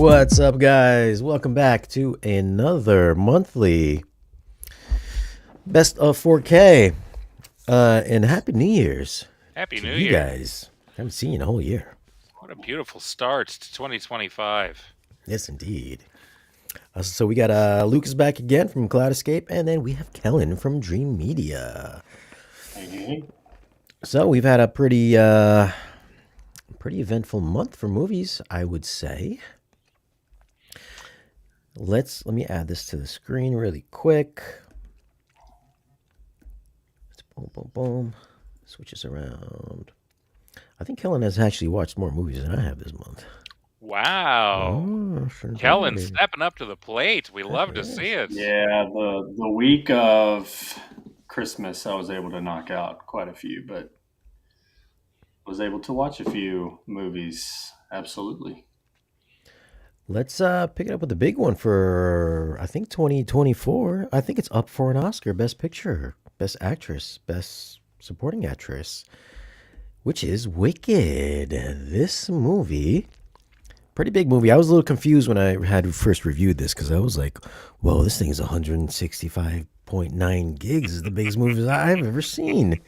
What's up, guys? Welcome back to another monthly Best of 4K. And Happy New Year's Happy to New you Year. guys. Haven't seen you in a whole year. What a beautiful start to 2025. Yes, indeed. So we got Lucas back again from Cloud Escape, and then we have Kellen from Dream Media. Hey. So we've had a pretty eventful month for movies, I would say. Let me add this to the screen really quick. Boom, boom, boom. Switches around. I think Kellen has actually watched more movies than I have this month. Wow. Kellen stepping up to the plate. We love to see it. Yeah, the week of Christmas, I was able to knock out quite a few, but was able to watch a few movies. Absolutely. Let's pick it up with the big one for, I think, 2024. I think it's up for an Oscar, Best Picture, Best Actress, Best Supporting Actress, which is Wicked. This movie, pretty big movie. I was a little confused when I had first reviewed this because I was like, whoa, this thing is 165.9 gigs. This is the biggest movie I've ever seen.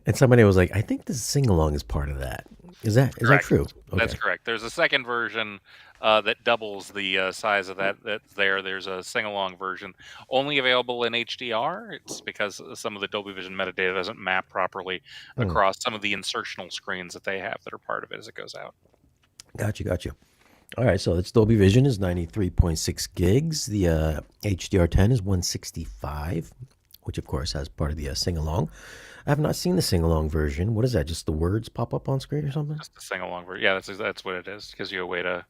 And somebody was like, I think this sing-along is part of that. Is that true? Okay. That's correct. There's a second version that doubles the size of that. There's a sing-along version, only available in HDR. It's because some of the Dolby Vision metadata doesn't map properly across some of the insertional screens that they have that are part of it as it goes out. Gotcha. All right, so its Dolby Vision is 93.6 gigs. The HDR10 is 165, which of course has part of the sing-along. I have not seen the sing-along version. What is that? Just the words pop up on screen or something? Just the sing-along version. Yeah, that's what it is. It gives you a way to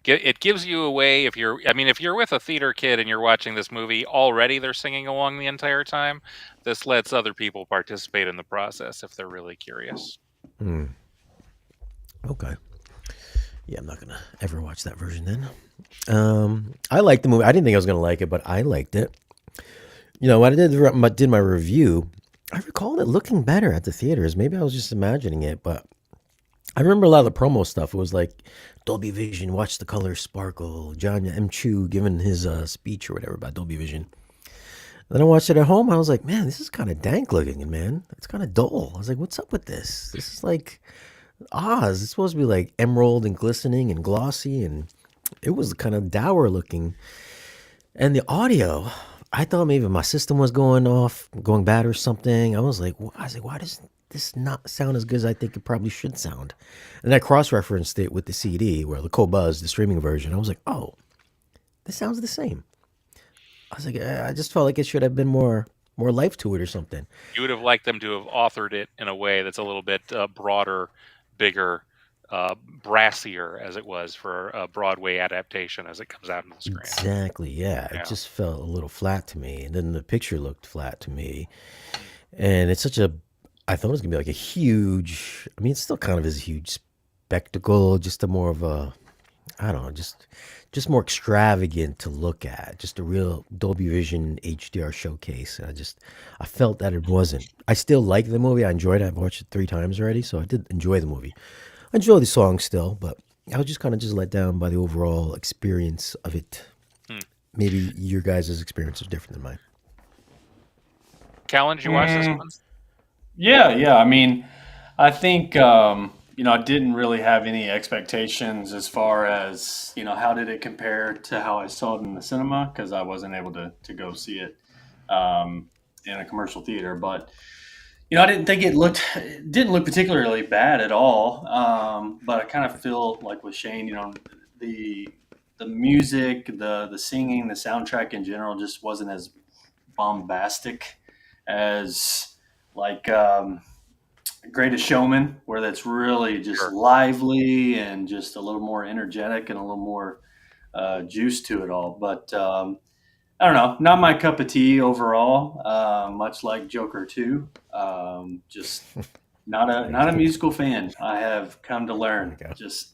get. It gives you a way if you're with a theater kid and you're watching this movie already, they're singing along the entire time. This lets other people participate in the process if they're really curious. Okay. Yeah, I'm not gonna ever watch that version then. I liked the movie. I didn't think I was gonna like it, but I liked it. You know, when I did my review, I recalled it looking better at the theaters. Maybe I was just imagining it, but I remember a lot of the promo stuff. It was like Dolby Vision, watch the colors sparkle. John M. Chu giving his speech or whatever about Dolby Vision. And then I watched it at home. I was like, man, this is kind of dank looking, man. It's kind of dull. I was like, what's up with this? This is like Oz. It's supposed to be like emerald and glistening and glossy, and it was kind of dour looking. And the audio, I thought maybe my system was going bad or something. I was like, why does this not sound as good as I think it probably should sound? And I cross-referenced it with the CD, where the Qobuz, the streaming version. I was like, oh, this sounds the same. I was like, I just felt like it should have been more life to it or something. You would have liked them to have authored it in a way that's a little bit broader, bigger, brassier as it was for a Broadway adaptation as it comes out on the screen. Exactly, yeah. It just felt a little flat to me. And then the picture looked flat to me. And it's I thought it was going to be like a huge, I mean, it still kind of is a huge spectacle, just a more of a, I don't know, just more extravagant to look at, just a real Dolby Vision HDR showcase. I felt that it wasn't. I still like the movie. I enjoyed it. I've watched it 3 times already, so I did enjoy the movie. I enjoy the song still, but I was just kind of let down by the overall experience of it. Maybe your guys' experience is different than mine. Kellen, did you watch this one? Yeah. I mean, I think I didn't really have any expectations as far as how did it compare to how I saw it in the cinema, because I wasn't able to go see it in a commercial theater. But I didn't think it didn't look particularly bad at all. But I kind of feel like with Shane, the music, the singing, the soundtrack in general just wasn't as bombastic as like Greatest Showman, where that's really just lively and just a little more energetic and a little more juice to it all. But I don't know, not my cup of tea overall. Much like Joker 2, just not a musical fan. I have come to learn. Just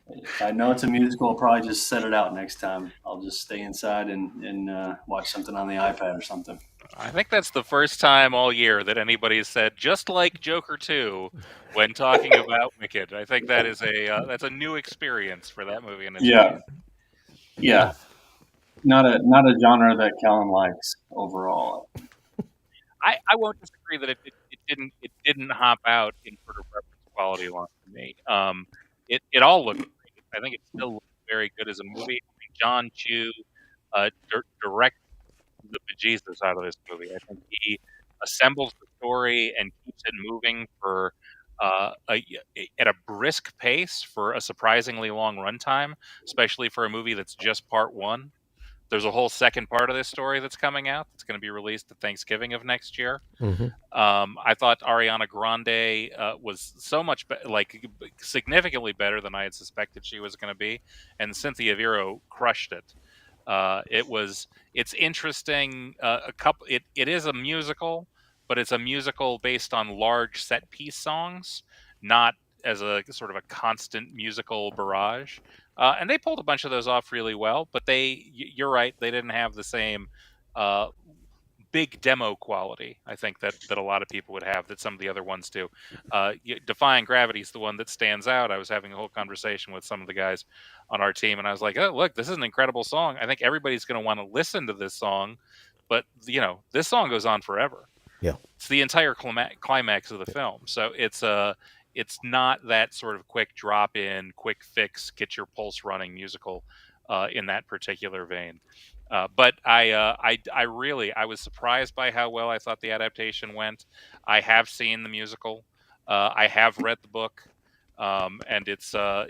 if I know it's a musical, I'll probably just set it out next time. I'll just stay inside and watch something on the iPad or something. I think that's the first time all year that anybody has said just like Joker 2 when talking about Wicked. I think that is that's a new experience for that movie. Yeah. Yeah, not a genre that Kellen likes overall. I won't disagree that it didn't hop out in sort of reference quality line to me. It all looked great. I think it still looks very good as a movie. I think John Chu directed the bejesus out of this movie. I think he assembles the story and keeps it moving for at a brisk pace for a surprisingly long runtime, especially for a movie that's just part one. There's a whole second part of this story that's coming out that's going to be released at Thanksgiving of next year. Hmm. I thought Ariana Grande was so much significantly better than I had suspected she was going to be, and Cynthia Vero crushed it. It's interesting. It is a musical, but it's a musical based on large set piece songs, not as a sort of a constant musical barrage. And they pulled a bunch of those off really well, but you're right, they didn't have the same uh, big demo quality. I think that a lot of people would have that some of the other ones do. Defying Gravity is the one that stands out. I was having a whole conversation with some of the guys on our team, and I was like, "Oh, look, this is an incredible song. I think everybody's going to want to listen to this song, but this song goes on forever. Yeah. It's the entire climax of the film. So it's not that sort of quick drop in, quick fix, get your pulse running musical in that particular vein. But I was surprised by how well I thought the adaptation went. I have seen the musical. I have read the book, and it's a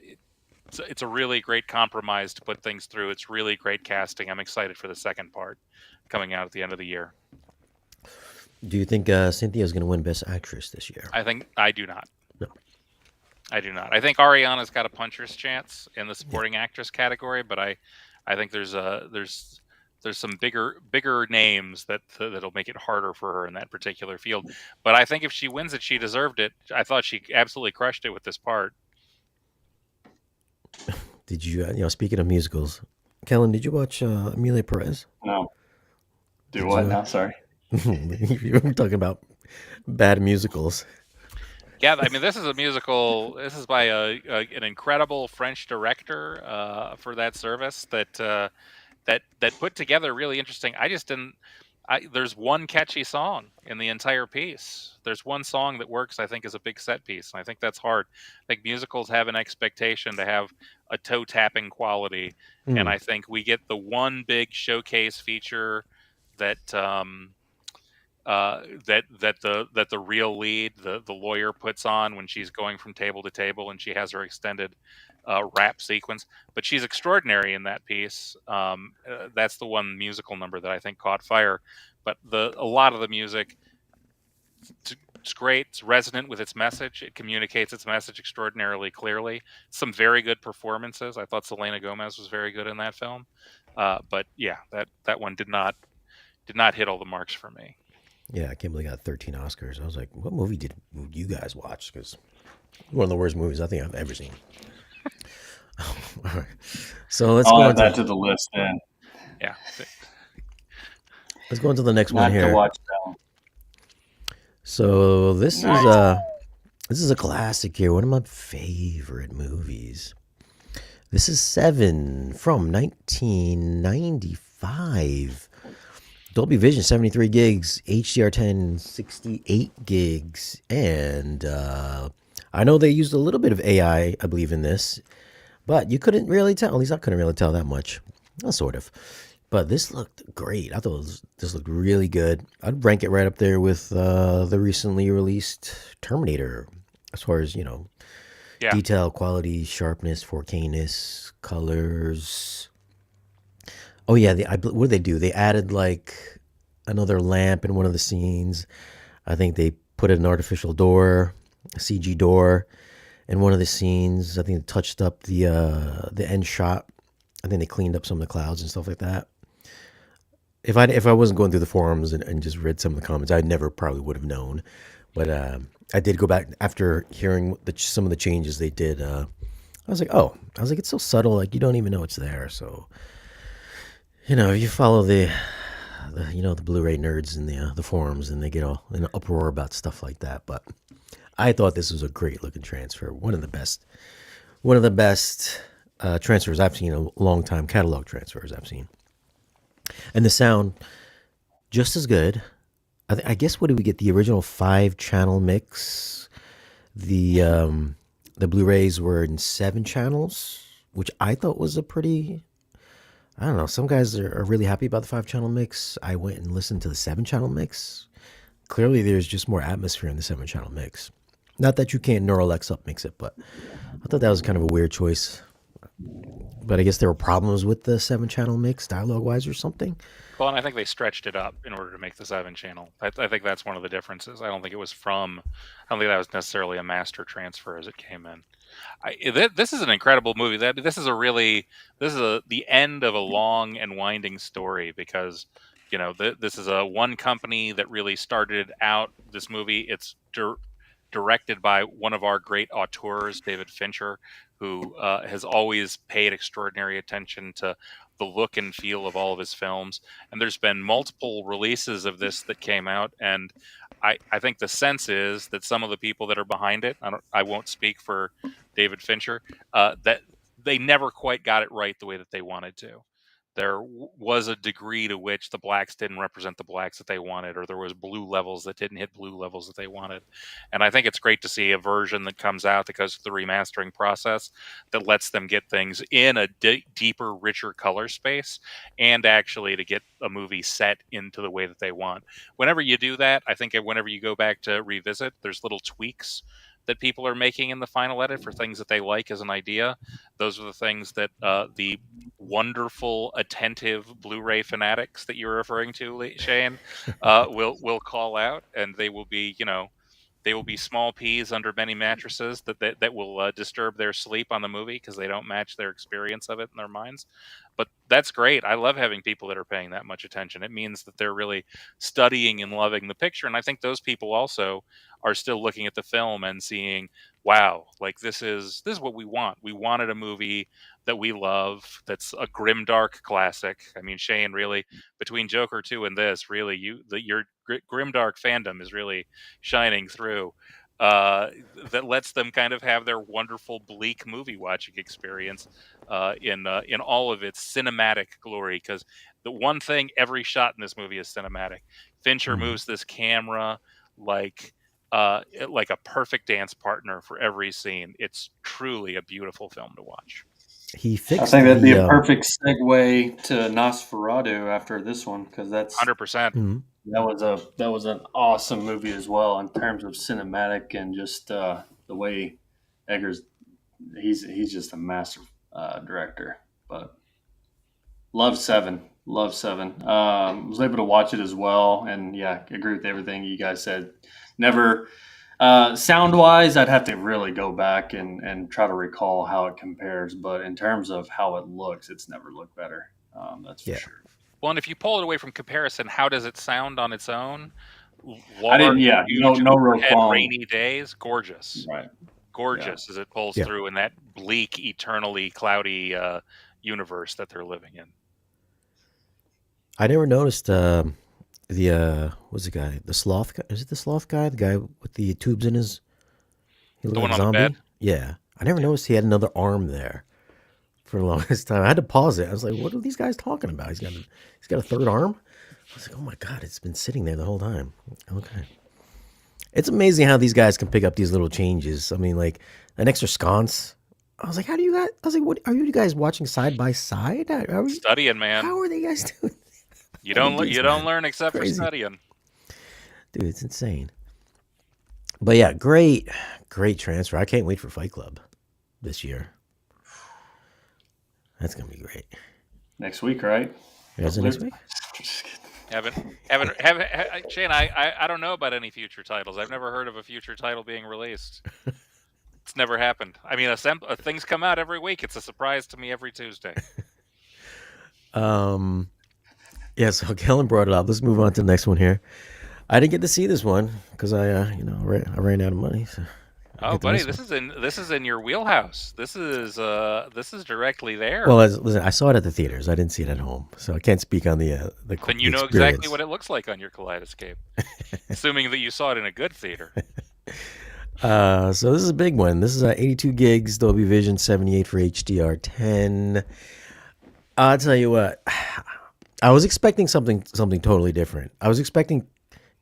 really great compromise to put things through. It's really great casting. I'm excited for the second part coming out at the end of the year. Do you think Cynthia's going to win Best Actress this year? I do not. No. I do not. I think Ariana's got a puncher's chance in the supporting actress category, but I think there's some bigger names that'll make it harder for her in that particular field. But I think if she wins it, she deserved it. I thought she absolutely crushed it with this part. Did you, speaking of musicals, Kellen, did you watch Amelia Perez? No. Do Did what you? now? Sorry. You were talking about bad musicals. Yeah, I mean, this is a musical. This is by an incredible French director for that service that put together really interesting. I just didn't. There's one catchy song in the entire piece. There's one song that works, I think, as a big set piece, and I think that's hard. I think musicals have an expectation to have a toe tapping quality, and I think we get the one big showcase feature that that the real lead, the lawyer, puts on when she's going from table to table and she has her extended rap sequence. But she's extraordinary in that piece. That's the one musical number that I think caught fire. But a lot of the music, it's great. It's resonant with its message. It communicates its message extraordinarily clearly. Some very good performances. I thought Selena Gomez was very good in that film. But yeah, that one did not hit all the marks for me. Yeah, I can't believe I got 13 Oscars. I was like, what movie did you guys watch? Because one of the worst movies I think I've ever seen. All right. So let's I'll go add into that to the list then. Yeah. let's go into the next Not one to here. watch that one. So this Nice. is a classic here. One of my favorite movies. This is Seven from 1995. Dolby Vision 73 gigs, HDR10 68 gigs, and I know they used a little bit of AI, I believe, in this, but you couldn't really tell. At least I couldn't really tell that much. Well, sort of. But this looked great. I thought this looked really good. I'd rank it right up there with the recently released Terminator, as far as, Yeah. detail, quality, sharpness, 4K-ness, colors. Oh yeah, what did they do? They added like another lamp in one of the scenes. I think they put an artificial door, a CG door, in one of the scenes. I think they touched up the end shot. I think they cleaned up some of the clouds and stuff like that. If I wasn't going through the forums and just read some of the comments, I never probably would have known. But I did go back after hearing some of the changes they did. I was like, it's so subtle, like you don't even know it's there. So. You follow the Blu-ray nerds in the forums, and they get all in an uproar about stuff like that. But I thought this was a great looking transfer. One of the best transfers I've seen, a long time catalog transfers I've seen, and the sound just as good. I guess what did we get? The original 5-channel mix. The Blu-rays were in 7 channels, which I thought was a pretty. I don't know. Some guys are really happy about the 5-channel mix. I went and listened to the 7-channel mix. Clearly, there's just more atmosphere in the 7-channel mix. Not that you can't Neural X up mix it, but I thought that was kind of a weird choice. But I guess there were problems with the 7-channel mix, dialogue-wise or something. Well, and I think they stretched it up in order to make the 7-channel. I think that's one of the differences. I don't think that was necessarily a master transfer as it came in. This is an incredible movie. This is the end of a long and winding story, because this is a one company that really started out this movie. It's directed by one of our great auteurs, David Fincher, who has always paid extraordinary attention to the look and feel of all of his films. And there's been multiple releases of this that came out, and I think the sense is that some of the people that are behind it, I won't speak for David Fincher, that they never quite got it right the way that they wanted to. There was a degree to which the blacks didn't represent the blacks that they wanted, or there was blue levels that didn't hit blue levels that they wanted. And I think it's great to see a version that comes out that goes through the remastering process that lets them get things in a deeper, richer color space, and actually to get a movie set into the way that they want. Whenever you do that, I think whenever you go back to revisit, there's little tweaks that people are making in the final edit for things that they like as an idea. Those are the things that the wonderful, attentive Blu-ray fanatics that you're referring to, Shane, will call out, and they will be, they will be small peas under many mattresses that will disturb their sleep on the movie because they don't match their experience of it in their minds. But that's great. I love having people that are paying that much attention. It means that they're really studying and loving the picture. And I think those people also are still looking at the film and seeing, wow, like this is what we want. We wanted a movie that we love, that's a grimdark classic. I mean, Shane, really, between Joker 2 and this, really, your grimdark fandom is really shining through. That lets them kind of have their wonderful bleak movie watching experience in all of its cinematic glory. Because the one thing, every shot in this movie is cinematic. Fincher moves this camera like a perfect dance partner for every scene. It's truly a beautiful film to watch. He fixed. I think that'd be a perfect segue to Nosferatu after this one, because that's 100%. That was an awesome movie as well in terms of cinematic and just the way Eggers, he's just a master director. But love Seven. Was able to watch it as well, and yeah, agree with everything you guys said. Never sound wise, I'd have to really go back and try to recall how it compares. But in terms of how it looks, it's never looked better. That's for sure. Well, and if you pull it away from comparison, how does it sound on its own? I didn't. Yeah, no real qualm. Rainy days, gorgeous. Right. Gorgeous as it pulls through in that bleak, eternally cloudy universe that they're living in. I never noticed what's the guy? The sloth guy? Is it the sloth guy? The guy with the tubes in his? He the one on the bed. Yeah, I never noticed he had another arm there for the longest time. I had to pause it. I was like, "What are these guys talking about? He's got a third arm." I was like, "Oh my god, it's been sitting there the whole time." Okay, it's amazing how these guys can pick up these little changes. I mean, like an extra sconce. I was like, "How do you guys?" I was like, "What are you guys watching side by side?" Studying, man. How are they guys doing? You don't learn except for studying. Dude, it's insane. But yeah, great transfer. I can't wait for Fight Club this year. That's gonna be great. Next week, right? Is it next week? Shane, I don't know about any future titles. I've never heard of a future title being released. It's never happened. I mean, things come out every week. It's a surprise to me every Tuesday. Yeah, so Kellen brought it up. Let's move on to the next one here. I didn't get to see this one because I ran out of money. So oh, buddy, this is in your wheelhouse. This is directly there. Well, listen, I saw it at the theaters. I didn't see it at home, so I can't speak on the. Then you know exactly what it looks like on your Kaleidoscape, assuming that you saw it in a good theater. So this is a big one. This is 82 gigs, Dolby Vision, 78 for HDR10. I'll tell you what. I was expecting something totally different. I was expecting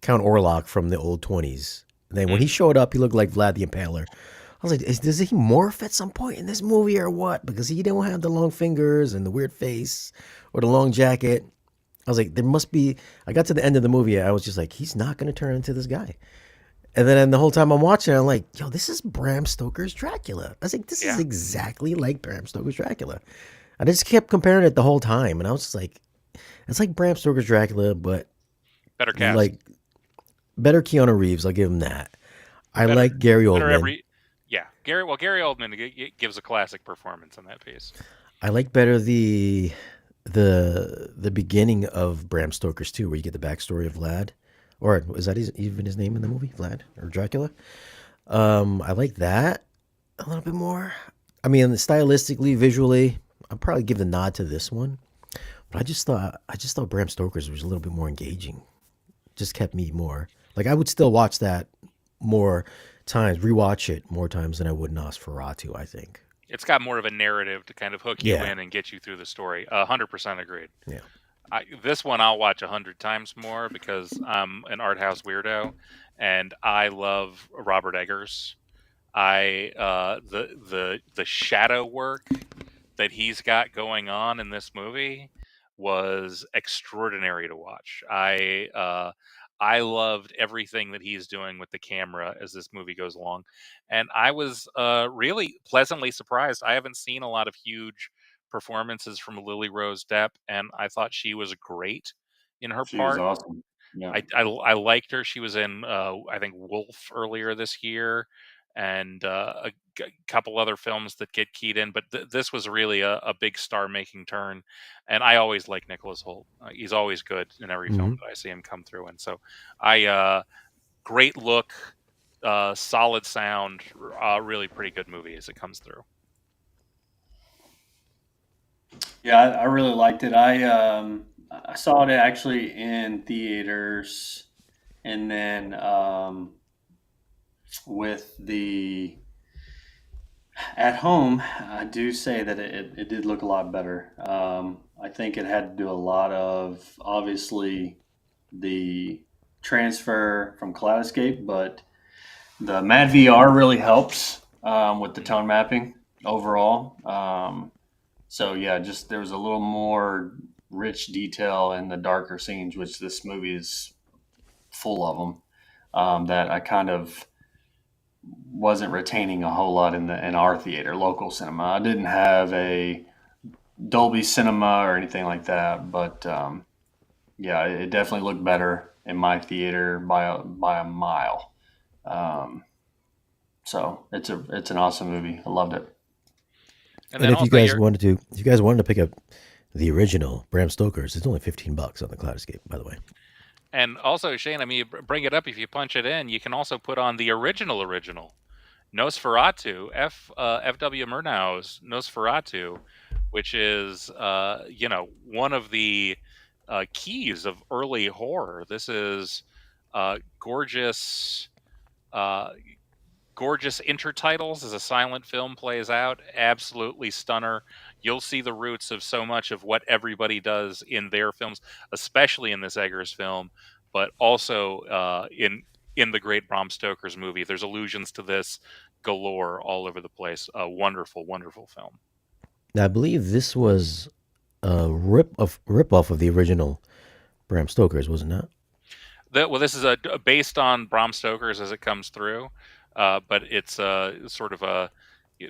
Count Orlok from the old 20s. Then when he showed up, he looked like Vlad the Impaler. I was like, does he morph at some point in this movie or what? Because he don't have the long fingers and the weird face or the long jacket. I was like, there must be. I got to the end of the movie. I was just like, he's not going to turn into this guy. And then the whole time I'm watching, I'm like, yo, this is Bram Stoker's Dracula. I was like, this is Yeah. exactly like Bram Stoker's Dracula. I just kept comparing it the whole time. And I was just like, it's like Bram Stoker's Dracula, but Better cast. like better Keanu Reeves. I'll give him that. I Better- like Gary better Oldman. Gary Oldman gives a classic performance in that piece. I like better the beginning of Bram Stoker's too, where you get the backstory of Vlad, or is that even his name in the movie, Vlad or Dracula? I like that a little bit more. I mean, stylistically, visually, I'd probably give the nod to this one. But I just thought Bram Stoker's was a little bit more engaging. Just kept me more like I would still watch that more times, rewatch it more times than I would Nosferatu. I think. It's got more of a narrative to kind of hook you Yeah. in and get you through the story. 100% agreed. Yeah. This one I'll watch 100 times more because I'm an art house weirdo, and I love Robert Eggers. The shadow work that he's got going on in this movie was extraordinary to watch. I loved everything that he's doing with the camera as this movie goes along, and I was really pleasantly surprised. I haven't seen a lot of huge performances from Lily Rose Depp, and I thought she was great in her She was part. awesome. Yeah. I liked her. She was in I think Wolf earlier this year, and couple other films that get keyed in. But this was really a big star making turn, and I always like Nicholas Hoult. He's always good in every film Mhm. that I see him come through. And so great look, solid sound, really pretty good movie as it comes through. Yeah, I really liked it. I saw it actually in theaters, and then with the at home, I do say that it did look a lot better. I think it had to do a lot of obviously the transfer from Cloudescape, but the Mad VR really helps with the tone mapping overall. So yeah, just there was a little more rich detail in the darker scenes, which this movie is full of them. That I kind of wasn't retaining a whole lot in our theater, local cinema. I didn't have a Dolby Cinema or anything like that, but yeah, it definitely looked better in my theater by a mile. So it's an awesome movie. I loved it. And And then if you also guys wanted to pick up the original Bram Stoker's, it's only $15 on the Cloudescape, by the way. and also Shane, I mean, you bring it up. If you punch it in, you can also put on the original Nosferatu, F.W. Murnau's Nosferatu, which is one of the keys of early horror. This is gorgeous. Gorgeous intertitles as a silent film plays out. Absolutely stunner. You'll see the roots of so much of what everybody does in their films, especially in this Eggers film, but also in the great Bram Stoker's movie. There's allusions to this galore all over the place. A wonderful, wonderful film. Now, I believe this was a rip off of the original Bram Stoker's, wasn't it? Well, this is based on Bram Stoker's as it comes through, but it's sort of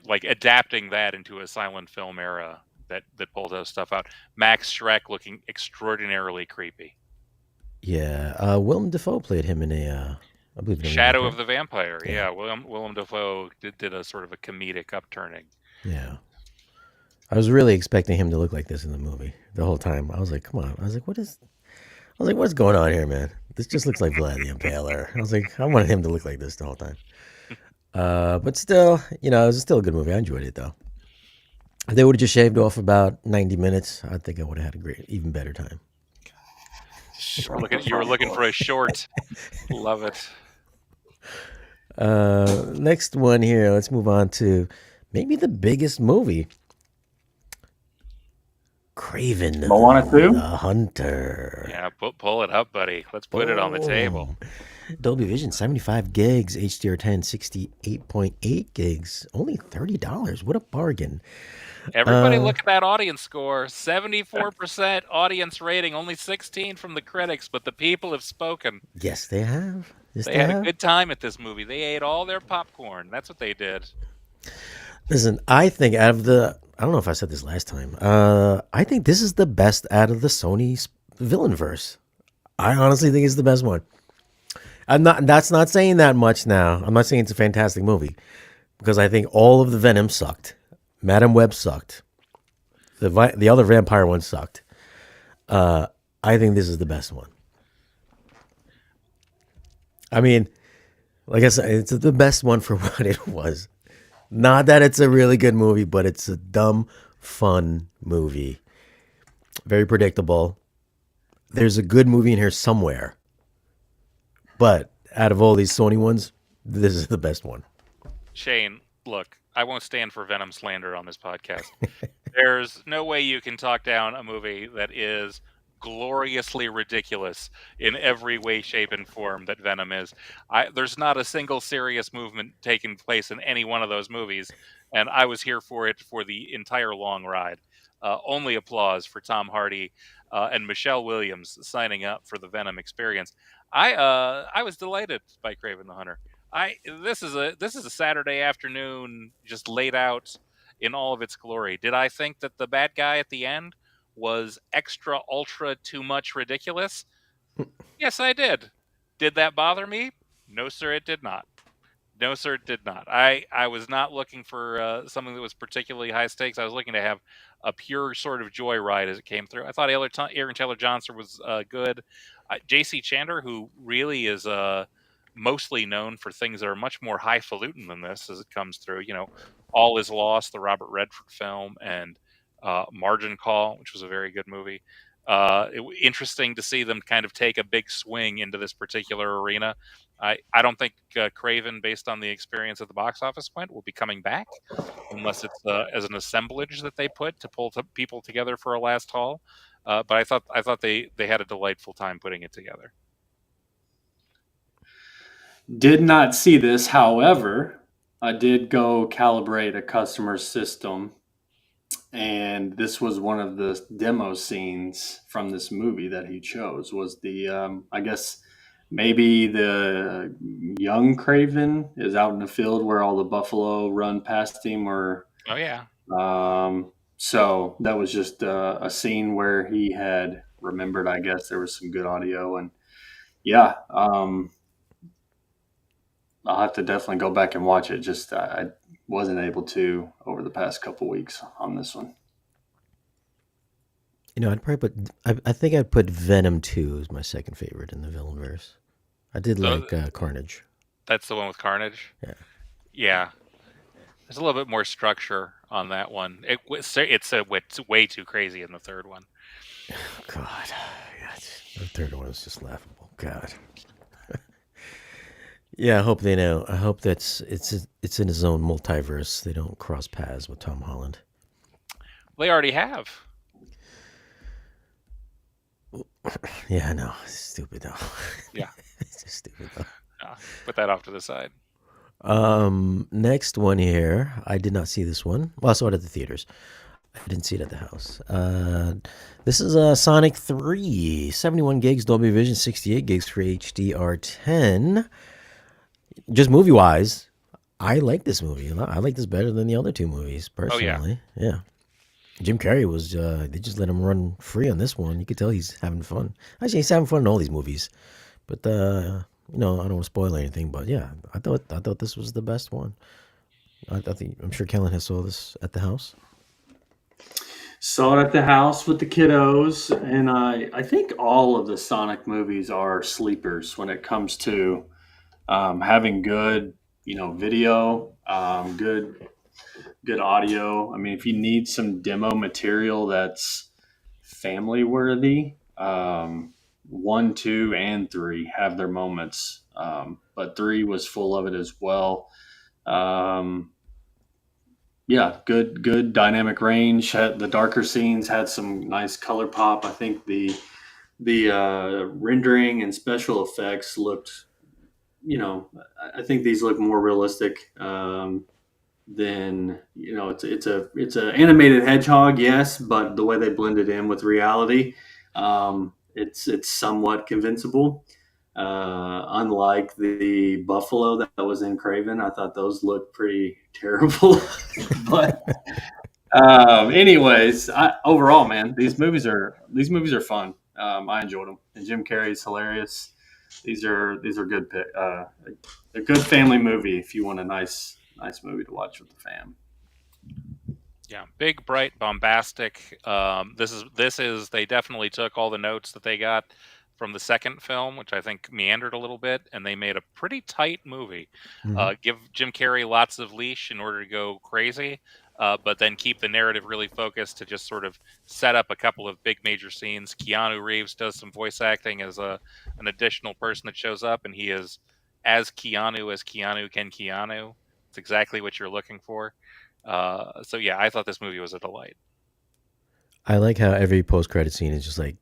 like adapting that into a silent film era that pulls those stuff out. Max Schreck looking extraordinarily creepy. Yeah, Willem Dafoe played him in I believe, in a Shadow remake, of the Vampire. Yeah. Yeah, Willem Dafoe did a sort of a comedic upturning. Yeah. I was really expecting him to look like this in the movie the whole time. I was like, come on. I was like, what's going on here, man? This just looks like Vlad the Impaler. I was like, I wanted him to look like this the whole time. But still, it was still a good movie. I enjoyed it, though. If they would have just shaved off about 90 minutes, I think I would have had a even better time. You were looking for a short. Love it. Next one here. Let's move on to maybe the biggest movie. Kraven Moana the 2? Hunter. Yeah, pull it up, buddy. Let's put it on the table. Boom. Dolby Vision, 75 gigs, HDR10, 68.8 gigs, only $30. What a bargain. Everybody look at that audience score. 74% audience rating, only 16 from the critics, but the people have spoken. Yes, they have. Yes, They they had a have. good time at this movie. They ate all their popcorn. That's what they did. Listen, I think out of the, I don't know if I said this last time. I think this is the best out of the Sony villain verse. I honestly think it's the best one. That's not saying that much now. I'm not saying it's a fantastic movie because I think all of the Venom sucked. Madam Web sucked. The other vampire one sucked. I think this is the best one. I mean, like I said, it's the best one for what it was. Not that it's a really good movie, but it's a dumb, fun movie. Very predictable. There's a good movie in here somewhere. But out of all these Sony ones, this is the best one. Shane, look, I won't stand for Venom slander on this podcast. There's no way you can talk down a movie that is gloriously ridiculous in every way, shape, and form that Venom is. There's not a single serious movement taking place in any one of those movies, and I was here for it for the entire long ride. Only applause for Tom Hardy and Michelle Williams signing up for the Venom experience. I was delighted by Kraven the Hunter. This is a Saturday afternoon just laid out in all of its glory. Did I think that the bad guy at the end was extra ultra too much ridiculous? Yes, I did. Did that bother me? No, sir, it did not. No, sir, it did not. I was not looking for something that was particularly high stakes. I was looking to have a pure sort of joyride as it came through. I thought Aaron Taylor Johnson was good. J.C. Chandler, who really is mostly known for things that are much more highfalutin than this as it comes through. You know, All Is Lost, the Robert Redford film, and Margin Call, which was a very good movie. Interesting to see them kind of take a big swing into this particular arena. I don't think Kraven, based on the experience at the box office went, will be coming back unless it's as an assemblage that they put to pull people together for a last haul. But I thought they had a delightful time putting it together. Did not see this. However, I did go calibrate a customer system, and this was one of the demo scenes from this movie that he chose. Was the I guess maybe the young Craven is out in the field where all the buffalo run past him, or Oh yeah. so that was just a scene where he had remembered. I guess there was some good audio, and yeah. I'll have to definitely go back and watch it. Just I wasn't able to over the past couple weeks on this one. You know, I'd probably put. I think I'd put Venom 2 as my second favorite in the villain verse. I did So like Carnage. that's the one with Carnage. Yeah. Yeah. There's a little bit more structure on that one. It's way too crazy in the third one. God, the third one is just laughable. God. Yeah, I hope they know. I hope it's in his own multiverse. They don't cross paths with Tom Holland. They already have. Yeah, I know. It's stupid though. Yeah. It's just stupid though. Put that off to the side. Next one here. I did not see this one. Well, I saw it at the theaters. I didn't see it at the house. This is Sonic 3, 71 gigs, Dolby Vision, 68 gigs for HDR10. Just movie wise, I like this movie a lot. I like this better than the other two movies, personally. Yeah. Jim Carrey was, they just let him run free on this one. You could tell he's having fun. Actually, he's having fun in all these movies. But, you know, I don't want to spoil anything. But yeah, I thought this was the best one. I'm sure Kellen has saw this at the house. Saw it at the house with the kiddos, and I think all of the Sonic movies are sleepers when it comes to having good, video, good audio. I mean, if you need some demo material that's family worthy, 1, 2, and 3 have their moments, but 3 was full of it as well. Yeah, good dynamic range. The darker scenes had some nice color pop. I think the rendering and special effects looked, I think these look more realistic than it's a animated hedgehog, yes, but the way they blended in with reality, it's somewhat convincible. Unlike the buffalo that was in Craven, I thought those looked pretty terrible. But anyways, overall, man, these movies are fun. I enjoyed them, and Jim Carrey's hilarious. These are good a good family movie if you want a nice movie to watch with the fam. Yeah, big, bright, bombastic. This is they definitely took all the notes that they got from the second film, which I think meandered a little bit, and they made a pretty tight movie. Give Jim Carrey lots of leash in order to go crazy, but then keep the narrative really focused to just sort of set up a couple of big major scenes. Keanu Reeves does some voice acting as an additional person that shows up, and he is as Keanu can Keanu. It's exactly what you're looking for. So yeah, I thought this movie was a delight. I like how every post-credit scene is just like,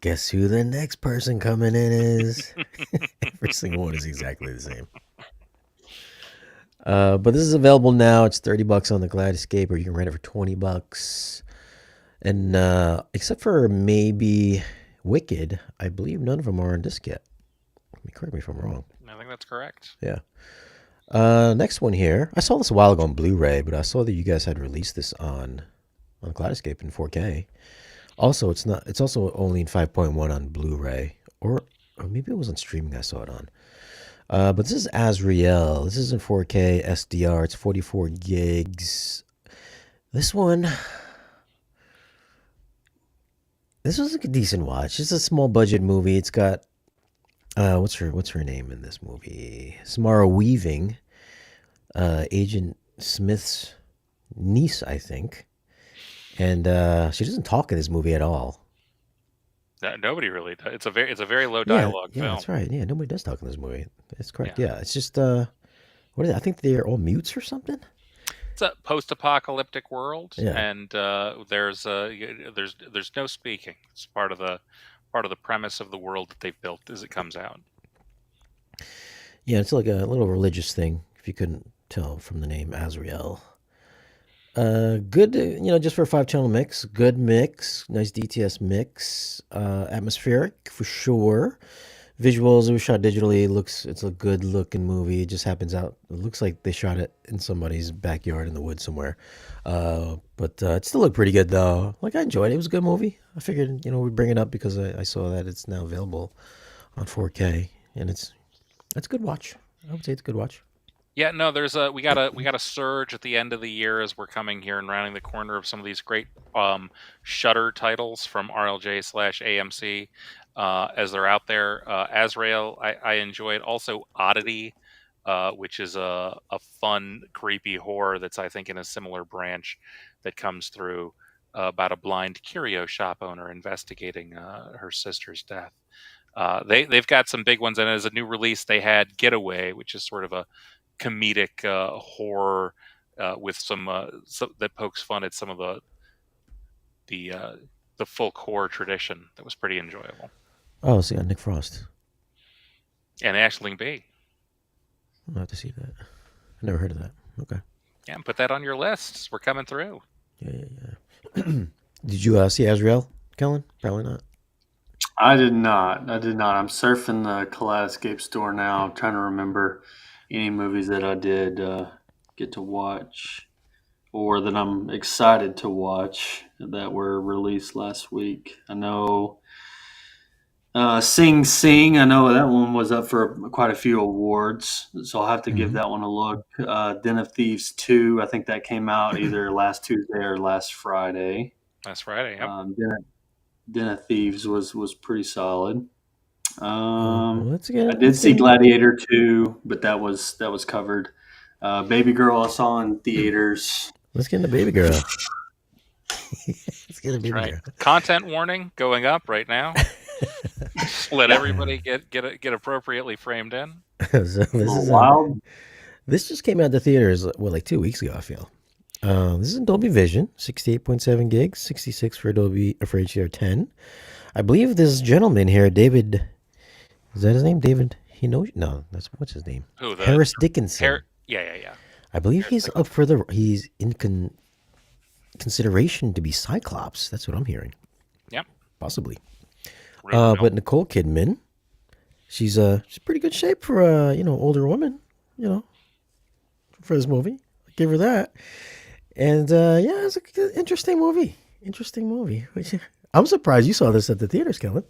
guess who the next person coming in is? Every single one is exactly the same. But this is available now. It's $30 on the Glad Escape, or you can rent it for $20. And except for maybe Wicked, I believe none of them are on disc yet. Correct me if I'm wrong. I think that's correct. Yeah. Next one here. I saw this a while ago on Blu-ray, but I saw that you guys had released this on Glad Escape in 4K. Also, it's also only in 5.1 on Blu-ray, or maybe it was on streaming I saw it on. But this is Azrael. This is in 4K SDR. It's 44 gigs. This was like a decent watch. It's a small budget movie. It's got what's her name in this movie? Samara Weaving, Agent Smith's niece, I think. And she doesn't talk in this movie at all. Nobody really does. It's a very low dialogue film. Yeah, that's right. Yeah, nobody does talk in this movie. That's correct. Yeah, it's just what is it? I think they're all mutes or something. It's a post-apocalyptic world, Yeah. and there's no speaking. It's part of the premise of the world that they've built as it comes out. Yeah, it's like a little religious thing, if you couldn't tell from the name Azrael. Good, just for a 5-channel mix. Good mix, nice DTS mix. Atmospheric for sure. Visuals, it was shot digitally. It's a good looking movie. It just happens out. It looks like they shot it in somebody's backyard in the woods somewhere. But it still looked pretty good though. Like, I enjoyed it. It was a good movie. I figured, we'd bring it up because I saw that it's now available on 4K, and it's a good watch. I would say it's a good watch. Yeah, no, we got a surge at the end of the year as we're coming here and rounding the corner of some of these great Shudder titles from RLJ/AMC as they're out there. Azrael, I enjoyed. Also, Oddity, which is a fun, creepy horror that's, I think, in a similar branch that comes through about a blind curio shop owner investigating her sister's death. They've got some big ones, and as a new release, they had Getaway, which is sort of a comedic horror with some that pokes fun at some of the folk horror tradition that was pretty enjoyable. Oh, so yeah, Nick Frost and Aisling B. I'll have to see that. I never heard of that. Okay. Yeah, put that on your list. We're coming through. Yeah. Did you see Azrael, Kellen? Probably not. I did not. I'm surfing the Kaleidoscape store now. I'm trying to remember any movies that I did get to watch or that I'm excited to watch that were released last week. I know Sing Sing, I know that one was up for quite a few awards, so I'll have to give that one a look. Den of Thieves 2, I think that came out either last Tuesday or last Friday. Last Friday, yep. Den of Thieves was pretty solid. I did see Gladiator 2, but that was covered. Babygirl I saw in theaters. Let's get into Babygirl. Let's get into Babygirl. Right. Content warning going up right now. Let everybody get appropriately framed in. So this A little is wild. this just came out to theaters like 2 weeks ago. I feel. This is in Dolby Vision, 68.7 gigs, 66 for Dolby for HDR10. I believe this gentleman here, David. Is that his name? David? He knows. No, that's what's his name. Who the Harris Dickinson. Yeah. I believe he's up for the. He's in consideration to be Cyclops. That's what I'm hearing. Yep. Possibly. Really But Nicole Kidman, she's pretty good shape for a older woman. For this movie, I give her that. And yeah, it's an interesting movie. I'm surprised you saw this at the theaters, Kellen.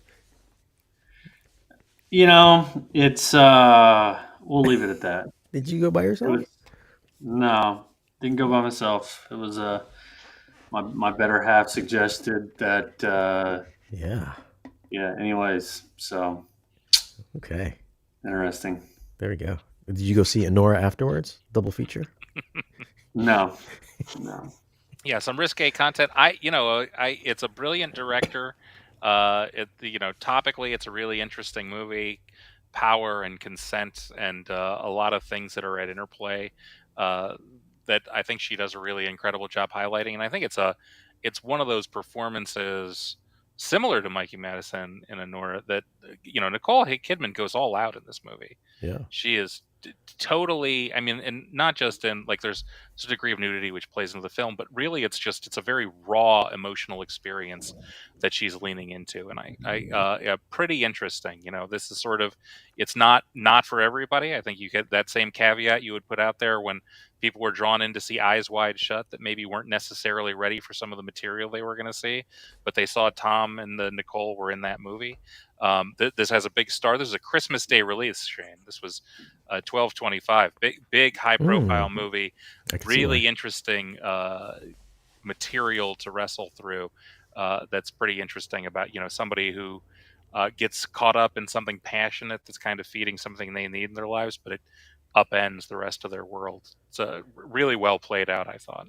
It's we'll leave it at that. Did you go by yourself? No, didn't go by myself. It was my better half suggested that. Yeah. Anyways, so Okay. interesting. There we go. Did you go see Anora afterwards? Double feature? No. Yeah, some risque content. It's a brilliant director. Topically, it's a really interesting movie. Power and consent and a lot of things that are at interplay that I think she does a really incredible job highlighting. And I think it's one of those performances similar to Mikey Madison in Anora that Nicole Kidman goes all out in this movie. Yeah. She is totally, I mean, and not just in there's a degree of nudity which plays into the film, but really it's a very raw emotional experience that she's leaning into, and I pretty interesting. This is sort of, it's not for everybody. I think you get that same caveat you would put out there when people were drawn in to see Eyes Wide Shut that maybe weren't necessarily ready for some of the material they were going to see, but they saw Tom and Nicole were in that movie. This has a big star. This is a Christmas Day release, Shane. This was 12/25. Big high profile movie. Really interesting material to wrestle through. That's pretty interesting about somebody who gets caught up in something passionate that's kind of feeding something they need in their lives, but it upends the rest of their world. It's really well played out, I thought.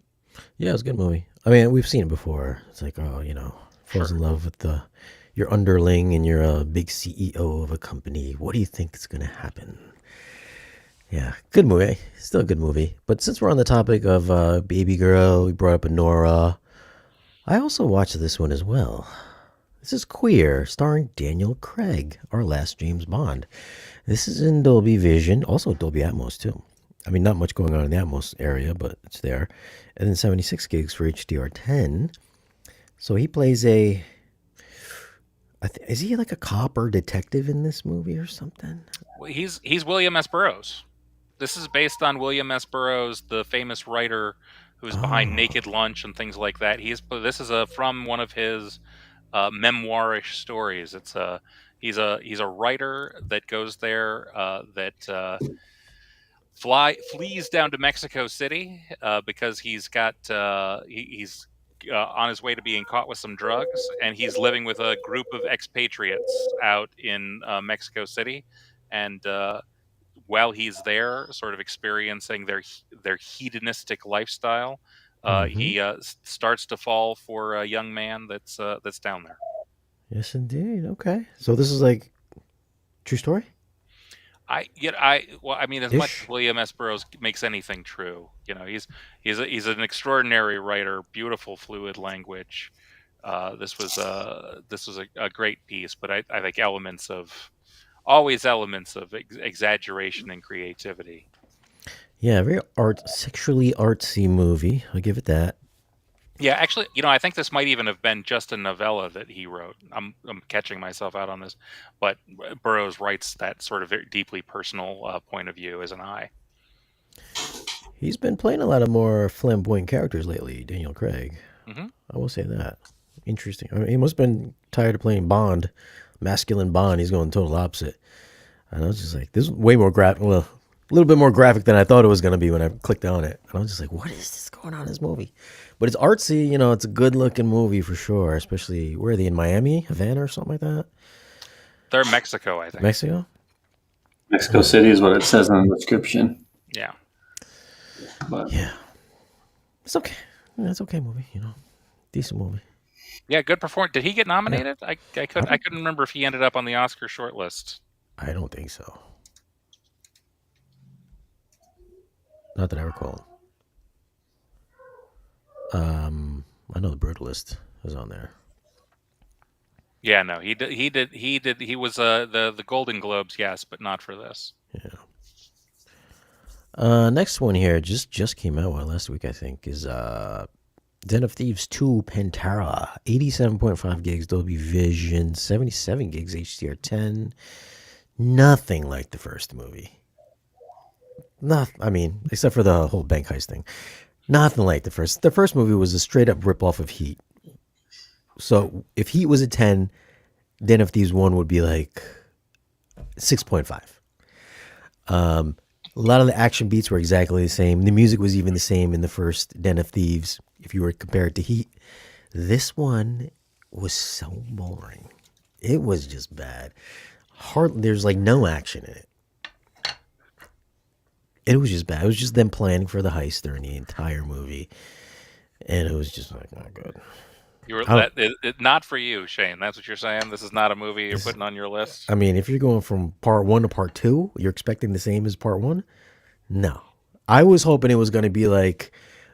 Yeah, it was a good movie. I mean, we've seen it before. It's like, falls in love with your underling and you're a big CEO of a company. What do you think is going to happen? Yeah, good movie. Still a good movie. But since we're on the topic of Babygirl, we brought up Anora. I also watched this one as well. This is Queer, starring Daniel Craig, our last James Bond. This is in Dolby Vision, also Dolby Atmos too. I mean, not much going on in the Atmos area, but it's there. And then 76 gigs for HDR10. So he plays is he like a cop or detective in this movie or something? Well, he's William S. Burroughs. This is based on William S. Burroughs, the famous writer who's behind Naked Lunch and things like that. This is from one of his memoirish stories. He's a writer that goes there that flees down to Mexico City because he's got he's on his way to being caught with some drugs, and he's living with a group of expatriates out in Mexico City, and while he's there, sort of experiencing their hedonistic lifestyle, he starts to fall for a young man that's down there. Yes, indeed. Okay, so this is like true story. Well, I mean, as much as William S. Burroughs makes anything true, he's an extraordinary writer, beautiful, fluid language. This was a great piece, but I think always elements of exaggeration and creativity. Yeah, very sexually artsy movie. I'll give it that. Yeah, actually, I think this might even have been just a novella that he wrote. I'm catching myself out on this, but Burroughs writes that sort of very deeply personal point of view as an eye. He's been playing a lot of more flamboyant characters lately, Daniel Craig. Mm-hmm. I will say that. Interesting. I mean, he must have been tired of playing Bond, masculine Bond. He's going total opposite. And I was just like, this is way more graphic. Well, a little bit more graphic than I thought it was going to be when I clicked on it. And I was just like, what is this going on in this movie? But it's artsy, it's a good looking movie for sure. Especially, where are they, in Miami, Havana or something like that? They're Mexico, I think. Mexico City is what it says in the description. Yeah. But yeah, it's okay. Yeah, it's okay movie, decent movie. Yeah, good performance. Did he get Yeah. nominated? I couldn't remember if he ended up on the Oscar shortlist. I don't think so. Not that I recall. I know the Brutalist was on there. Yeah, no, he did. He was the Golden Globes, yes, but not for this. Yeah. Next one here just came out last week, I think, is Den of Thieves 2 Pantera, 87.5 gigs Dolby Vision, 77 gigs HDR10. Nothing like the first movie. I mean, except for the whole bank heist thing. Nothing like the first. The first movie was a straight up rip off of Heat. So if Heat was a 10, Den of Thieves 1 would be like 6.5. A lot of the action beats were exactly the same. The music was even the same in the first Den of Thieves if you were to compare it to Heat. This one was so boring. It was just bad. There's like no action in it. It was just bad. It was just them planning for the heist during the entire movie. And it was just like not good. You were not for you, Shane. That's what you're saying. This is not a movie you're putting on your list. I mean, if you're going from part 1 to part 2, you're expecting the same as part 1? No. I was hoping it was going to be like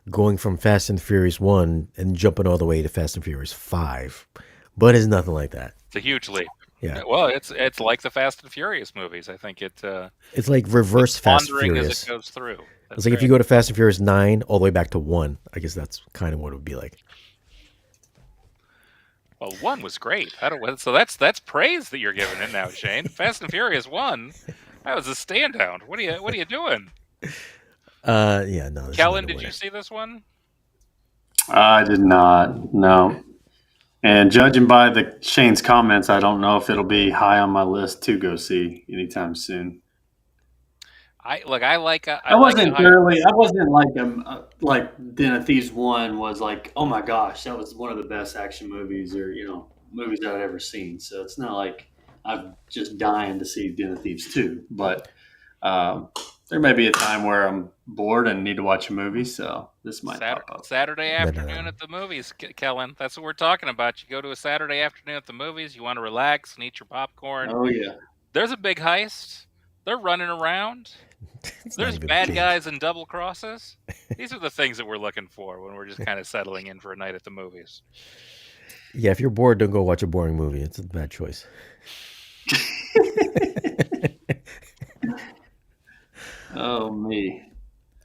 going from Fast and Furious 1 and jumping all the way to Fast and Furious 5. But it's nothing like that. It's a huge leap. Yeah. Well, it's like the Fast and Furious movies. I think it's like reverse Fast and Furious as it goes through. It's like if you go to Fast and Furious 9 all the way back to 1. I guess that's kind of what it would be like. Well, 1 was great. So that's praise that you're giving it now, Shane. Fast and Furious 1, that was a standout. What are you doing? Yeah, no. Kellen, did you see this one? I did not. No. And judging by Shane's comments, I don't know if it'll be high on my list to go see anytime soon. I wasn't like Den of Thieves 1 was like, oh my gosh, that was one of the best action movies or movies that I've ever seen. So it's not like I'm just dying to see Den of Thieves 2, but there may be a time where I'm bored and need to watch a movie, so this might pop up. Saturday afternoon at the movies, Kellen. That's what we're talking about. You go to a Saturday afternoon at the movies, you want to relax and eat your popcorn. Oh, yeah. There's a big heist. They're running around. There's bad guys and double crosses. These are the things that we're looking for when we're just kind of settling in for a night at the movies. Yeah, if you're bored, don't go watch a boring movie. It's a bad choice. Oh, me.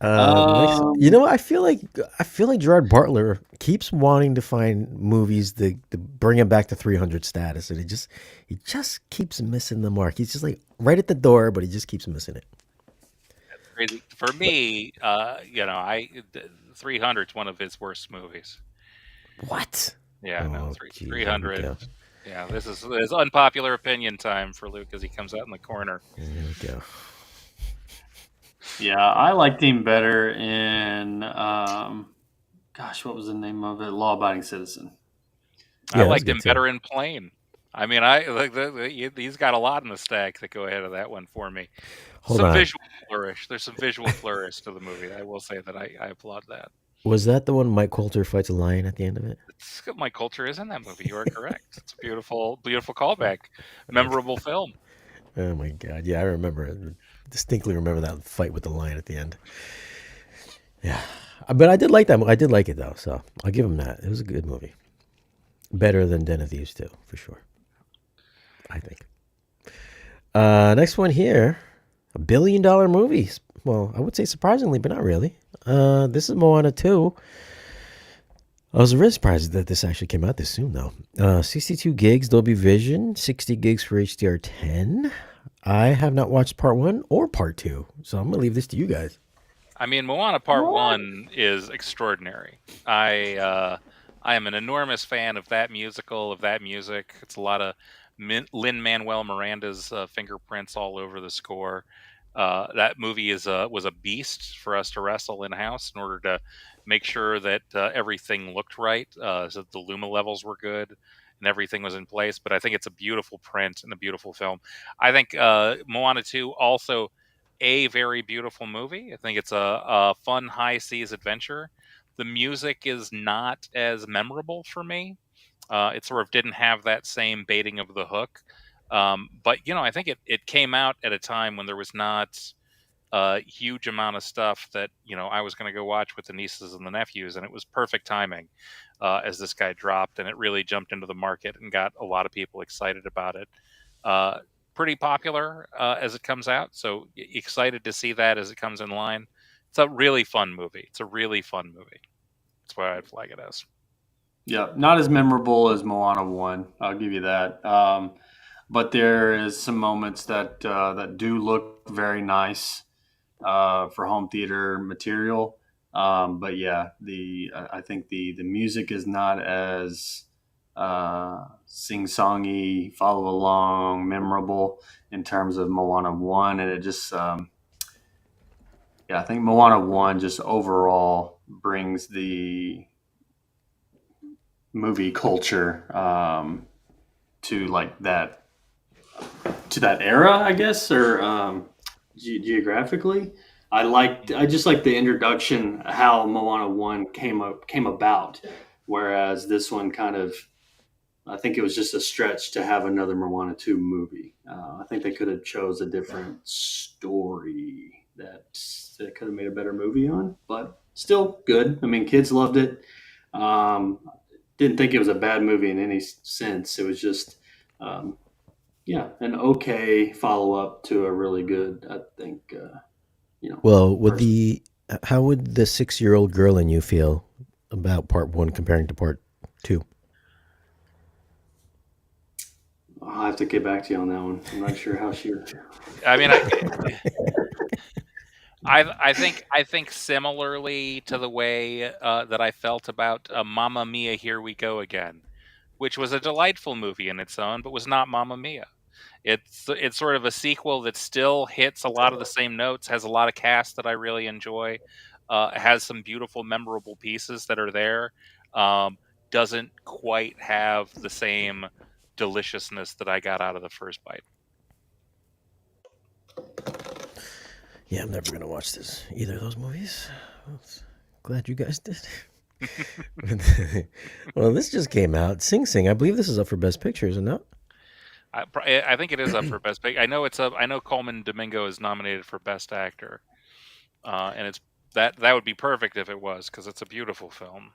I feel like Gerard Butler keeps wanting to find movies to bring him back to 300 status, and he just keeps missing the mark. He's just like right at the door, but he just keeps missing it. That's crazy for me. 300 is one of his worst movies. What? Yeah, no, 300. Yeah, this is unpopular opinion time for Luke as he comes out in the corner. There we go. Yeah, I liked him better in, what was the name of it? Law Abiding Citizen. I liked him better in Plane. I mean, he's got a lot in the stack that go ahead of that one for me. Visual flourish. There's some visual flourish to the movie. I will say that I applaud that. Was that the one Mike Coulter fights a lion at the end of it? Mike Coulter is in that movie. You are correct. It's a beautiful, beautiful callback. Memorable film. Oh my God! Yeah, I remember it. Distinctly remember that fight with the lion at the end. Yeah, but I did like that. I did like it though, so I'll give him that. It was a good movie. Better than Den of Thieves 2, for sure. I think. Next one here, $1 billion movie. Well, I would say surprisingly, but not really. This is Moana 2. I was really surprised that this actually came out this soon, though. 62 gigs Dolby Vision, 60 gigs for HDR10. I have not watched part 1 or part 2, so I'm going to leave this to you guys. I mean, Moana Part 1 is extraordinary. I am an enormous fan of that musical, of that music. It's a lot of Lin-Manuel Miranda's fingerprints all over the score. That movie was a beast for us to wrestle in-house in order to make sure that everything looked right, so that the Luma levels were good and everything was in place. But I think it's a beautiful print and a beautiful film. I think Moana 2 also a very beautiful movie. I think it's a fun high seas adventure. The music is not as memorable for me. It sort of didn't have that same baiting of the hook. But I think it came out at a time when there was not a huge amount of stuff that I was going to go watch with the nieces and the nephews, and it was perfect timing as this guy dropped, and it really jumped into the market and got a lot of people excited about it. Uh, Pretty popular as it comes out, so excited to see that as it comes in line. It's a really fun movie. It's a really fun movie. That's why I'd flag it as. Yeah, not as memorable as Moana 1. I'll give you that. But there is some moments that do look very nice for home theater material. But yeah, I think the music is not as sing-songy, follow along, memorable in terms of Moana 1, and it just yeah, I think Moana 1 just overall brings the movie culture to like that to that era, I guess, or geographically. I just like the introduction, how Moana 1 came about, whereas this one kind of, I think it was just a stretch to have another Moana 2 movie. I think they could have chose a different story that could have made a better movie on, but still good. I mean, kids loved it. Um, didn't think it was a bad movie in any sense. It was just, um, yeah, an okay follow up to a really good, I think, Well, first. how would the 6-year-old girl in you feel about part one comparing to part two? I'll have to get back to you on that one. I'm not sure how she. I mean, I think similarly to the way that I felt about Mamma Mia, Here We Go Again, which was a delightful movie in its own, but was not Mamma Mia. It's sort of a sequel that still hits a lot of the same notes, has a lot of cast that I really enjoy, has some beautiful, memorable pieces that are there. Um, doesn't quite have the same deliciousness that I got out of the first bite. Yeah, I'm never gonna watch either of those movies. Well, glad you guys did. Well, this just came out. Sing Sing. I believe this is up for Best Picture, is it not? I think it is up for best pick. I know it's up. I know Coleman Domingo is nominated for best actor, and it's that would be perfect if it was, because it's a beautiful film.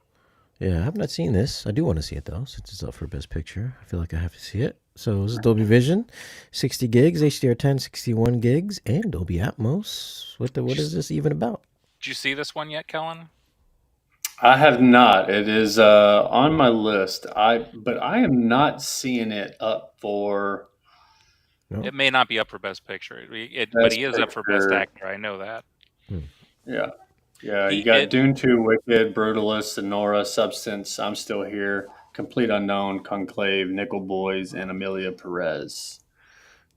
Yeah, I have not seen this. I do want to see it though, since it's up for Best Picture. I feel like I have to see it. So this is Dolby Vision, 60 gigs, HDR10, 61 gigs, and Dolby Atmos. What is this even about? Did you see this one yet, Kellen? I have not. It is on my list. But I am not seeing it up for No. It may not be up for best picture, but Best he is up for best Picture. actor. I know that. Yeah, yeah. He You got it Dune 2, Wicked, Brutalist, Sonora, Substance, I'm Still Here, Complete Unknown, Conclave, Nickel Boys, and Amelia Perez.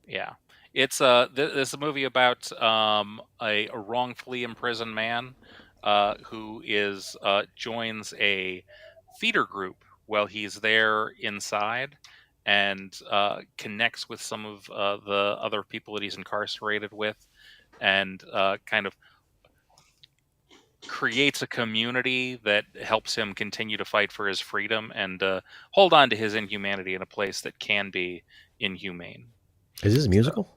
Yeah, it's this is a movie about a wrongfully imprisoned man who is joins a theater group while he's there inside, and connects with some of the other people that he's incarcerated with, and kind of creates a community that helps him continue to fight for his freedom and hold on to his inhumanity in a place that can be inhumane. Is this a So musical?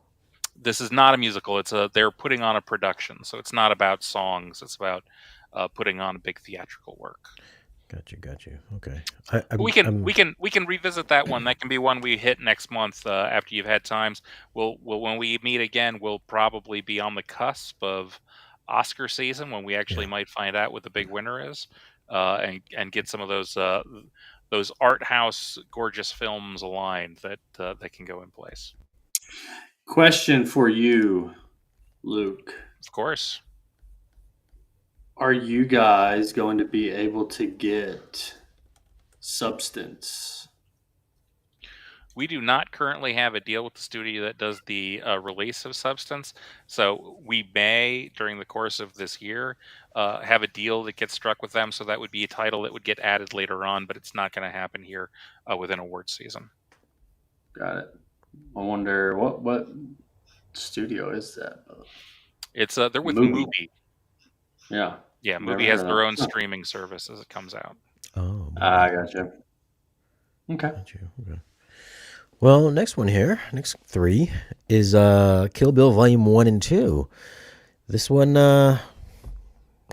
this is not a musical. They're putting on a production, so it's not about songs. It's about putting on a big theatrical work. Got you. Okay. We can revisit that one. That can be one we hit next month after you've had times. We'll when we meet again, we'll probably be on the cusp of Oscar season, when we actually Yeah. might find out what the big winner is, and get some of those art house gorgeous films aligned that can go in place. Question for you, Luke. Of course. Are you guys going to be able to get Substance? We do not currently have a deal with the studio that does the release of Substance, so we may, during the course of this year, have a deal that gets struck with them. So that would be a title that would get added later on, but it's not going to happen here within award season. Got it. I wonder what studio is that? It's they're with Mubi. Yeah. Yeah, Never Mubi heard has of their that. own streaming service as it comes out. Oh. I gotcha. Okay. Got you. Okay. Well, next one here, next three is Kill Bill Volume 1 and 2. This one I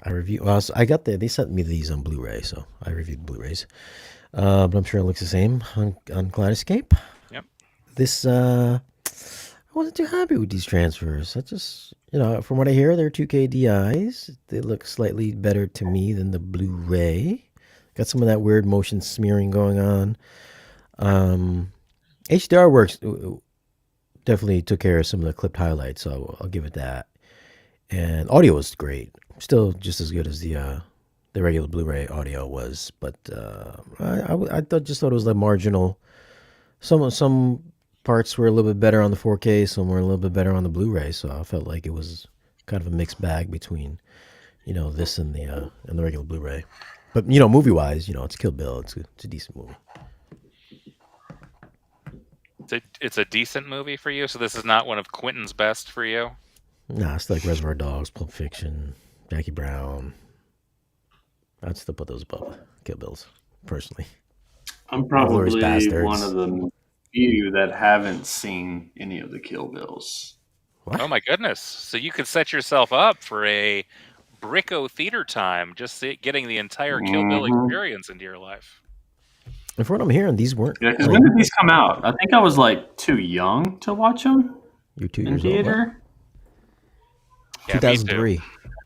reviewed. Well, I got they sent me these on Blu-ray, so I reviewed Blu-rays. But I'm sure it looks the same on Kaleidoscape. Yep. This I wasn't too happy with these transfers. I just, from what I hear, they're 2K DIs. They look slightly better to me than the Blu-ray. Got some of that weird motion smearing going on. HDR works definitely took care of some of the clipped highlights, so I'll give it that. And audio was great, still just as good as the regular Blu-ray audio was. But just thought it was like marginal. Some parts were a little bit better on the 4K, some were a little bit better on the Blu-ray. So I felt like it was kind of a mixed bag between, this and the regular Blu-ray. But movie-wise, it's Kill Bill. It's a decent movie. It's a decent movie for you. So this is not one of Quentin's best for you. Nah, it's like Reservoir Dogs, Pulp Fiction, Jackie Brown. I'd still put those above Kill Bills, personally. I'm probably one of the few that haven't seen any of the Kill Bills. What? Oh my goodness! So you could set yourself up for a Bricko theater time, just getting the entire Kill Bill experience into your life. And from what I'm hearing, these weren't. Yeah, because when did these come out? I think I was like too young to watch them. You're 2 in years theater. old. Yeah, 2003.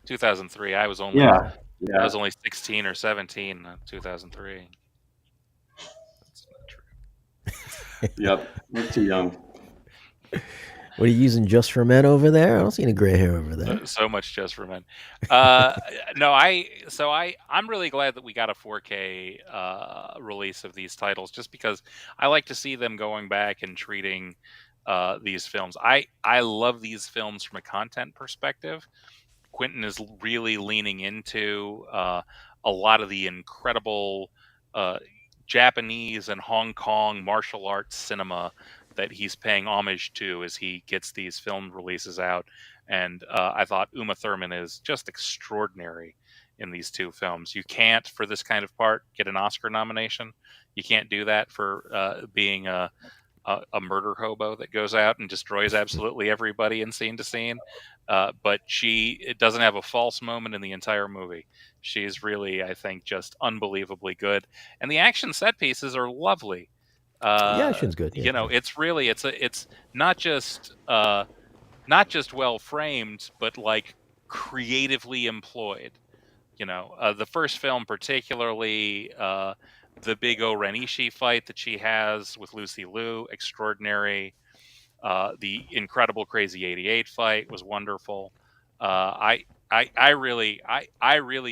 2003. I was only Yeah. I was only 16 or 17 in 2003. That's not true. Yep, we're too young. What are you using Just for Men over there? I don't see any gray hair over there. So much Just for Men. No, I'm really glad that we got a 4K release of these titles, just because I like to see them going back and treating these films. I love these films from a content perspective. Quentin is really leaning into a lot of the incredible Japanese and Hong Kong martial arts cinema that he's paying homage to as he gets these film releases out. And I thought Uma Thurman is just extraordinary in these two films. You can't, for this kind of part, get an Oscar nomination. You can't do that for being a murder hobo that goes out and destroys absolutely everybody in scene to scene. But it doesn't have a false moment in the entire movie. She's really, I think, just unbelievably good. And the action set pieces are lovely. The action's good. Yeah. It's really, it's not just well framed, but like creatively employed. The first film particularly, the big Orenishi fight that she has with Lucy Liu, extraordinary. The incredible Crazy 88 fight was wonderful. I really